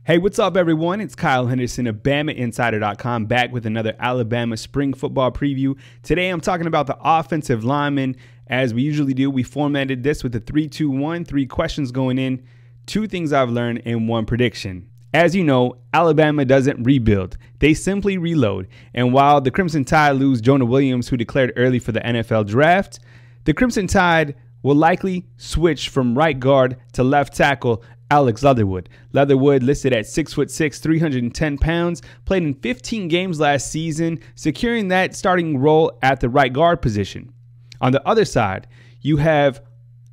Hey, what's up, everyone? It's Kyle Henderson of BamaInsider.com back with another Alabama spring football preview. Today, I'm talking about the offensive linemen. As we usually do, we formatted this with a 3-2-1, 3 questions going in, 2 things I've learned, and 1 prediction. As you know, Alabama doesn't rebuild. They simply reload. And while the Crimson Tide lose Jonah Williams, who declared early for the NFL draft, the Crimson Tide will likely switch from right guard to left tackle Alex Leatherwood. Leatherwood, listed at 6'6", 310 pounds, played in 15 games last season, securing that starting role at the right guard position. On the other side, you have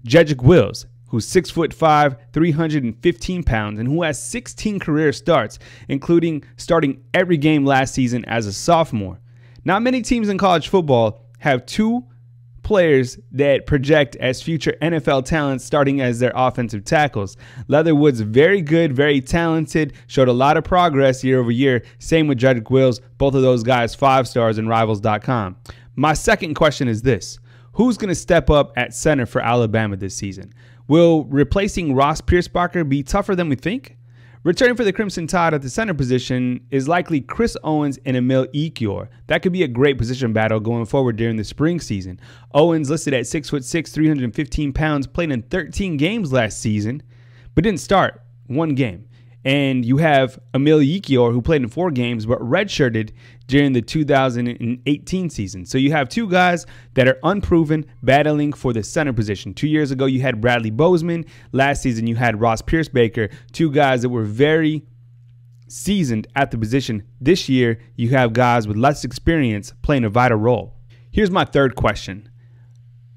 Jedric, who's 6'5", 315 pounds, and who has 16 career starts, including starting every game last season as a sophomore. Not many teams in college football have 2 players that project as future NFL talents starting as their offensive tackles. Leatherwood's very good, very talented, showed a lot of progress year over year. Same with Jedric, both of those guys 5 stars in Rivals.com. My second question is this: who's going to step up at center for Alabama this season? Will replacing Ross Piersbacher be tougher than we think? Returning for the Crimson Tide at the center position is likely Chris Owens and Emil Ekiyor. That could be a great position battle going forward during the spring season. Owens, listed at 6'6", 315 pounds, played in 13 games last season, but didn't start 1 game. And you have Emil Ekiyor, who played in 4 games, but redshirted during the 2018 season. So you have 2 guys that are unproven, battling for the center position. 2 years ago, you had Bradley Bozeman. Last season, you had Ross Piersbacher. 2 guys that were very seasoned at the position. This year, you have guys with less experience playing a vital role. Here's my third question.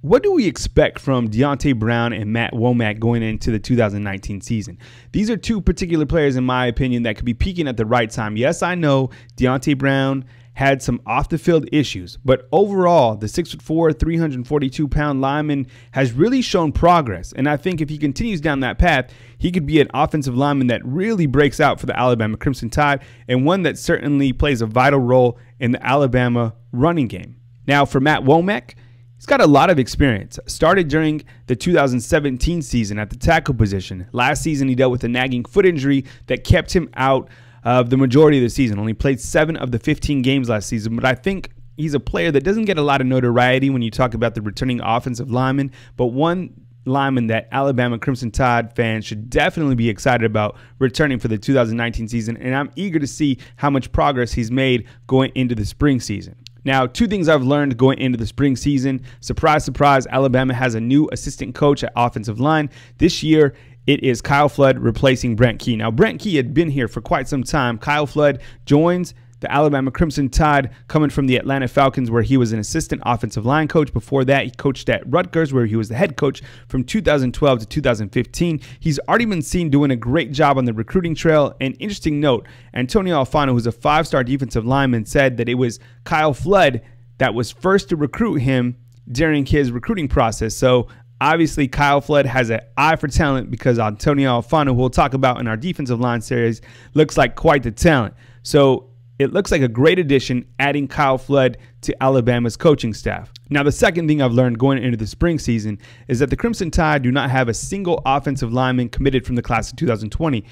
What do we expect from Dante Brown and Matt Womack going into the 2019 season? These are 2 particular players, in my opinion, that could be peaking at the right time. Yes, I know Dante Brown had some off-the-field issues, but overall, the 6'4", 342-pound lineman has really shown progress. And I think if he continues down that path, he could be an offensive lineman that really breaks out for the Alabama Crimson Tide, and one that certainly plays a vital role in the Alabama running game. Now, for Matt Womack, he's got a lot of experience. Started during the 2017 season at the tackle position. Last season, he dealt with a nagging foot injury that kept him out of the majority of the season. Only played 7 of the 15 games last season, but I think he's a player that doesn't get a lot of notoriety when you talk about the returning offensive lineman, but one lineman that Alabama Crimson Tide fans should definitely be excited about returning for the 2019 season, and I'm eager to see how much progress he's made going into the spring season. Now, 2 things I've learned going into the spring season. Surprise, surprise, Alabama has a new assistant coach at offensive line. This year, it is Kyle Flood replacing Brent Key. Now, Brent Key had been here for quite some time. Kyle Flood joins the Alabama Crimson Tide, coming from the Atlanta Falcons, where he was an assistant offensive line coach. Before that, he coached at Rutgers, where he was the head coach from 2012 to 2015. He's already been seen doing a great job on the recruiting trail. An interesting note, Antonio Alfano, who's a 5-star defensive lineman, said that it was Kyle Flood that was first to recruit him during his recruiting process. So obviously, Kyle Flood has an eye for talent, because Antonio Alfano, who we'll talk about in our defensive line series, looks like quite the talent. So it looks like a great addition, adding Kyle Flood to Alabama's coaching staff. Now, the second thing I've learned going into the spring season is that the Crimson Tide do not have a single offensive lineman committed from the class of 2020.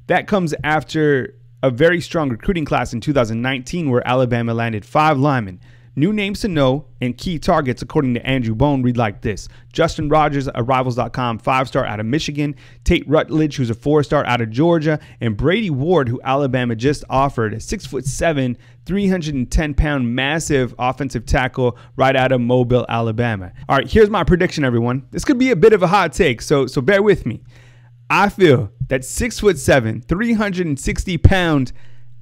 That comes after a very strong recruiting class in 2019, where Alabama landed 5 linemen. New names to know and key targets, according to Andrew Bone, read like this: Justin Rogers, a Rivals.com 5-star out of Michigan; Tate Rutledge, who's a 4-star out of Georgia; and Brady Ward, who Alabama just offered, a 6'7", 310-pound massive offensive tackle right out of Mobile, Alabama. All right, here's my prediction, everyone. This could be a bit of a hot take, so bear with me. I feel that 6'7", 360-pound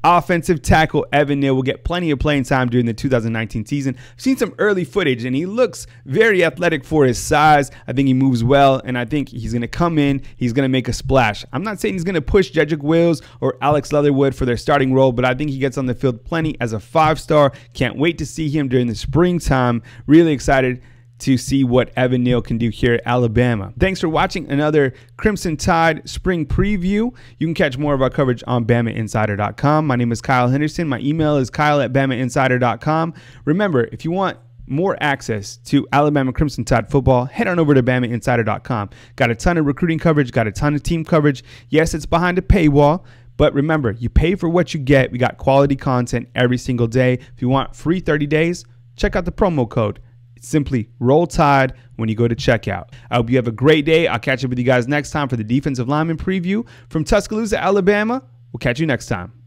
offensive tackle Evan Neal will get plenty of playing time during the 2019 season. I've seen some early footage, and he looks very athletic for his size. I think he moves well, and I think he's going to come in. He's going to make a splash. I'm not saying he's going to push Jedric or Alex Leatherwood for their starting role, but I think he gets on the field plenty as a 5-star. Can't wait to see him during the springtime. Really excited to see what Evan Neal can do here at Alabama. Thanks for watching another Crimson Tide spring preview. You can catch more of our coverage on BamaInsider.com. My name is Kyle Henderson. My email is kyle@BamaInsider.com. Remember, if you want more access to Alabama Crimson Tide football, head on over to BamaInsider.com. Got a ton of recruiting coverage, got a ton of team coverage. Yes, it's behind a paywall, But remember, you pay for what you get. We got quality content every single day. If you want free 30 days, check out the promo code. It's simply Roll Tide when you go to checkout. I hope you have a great day. I'll catch up with you guys next time for the defensive lineman preview from Tuscaloosa, Alabama. We'll catch you next time.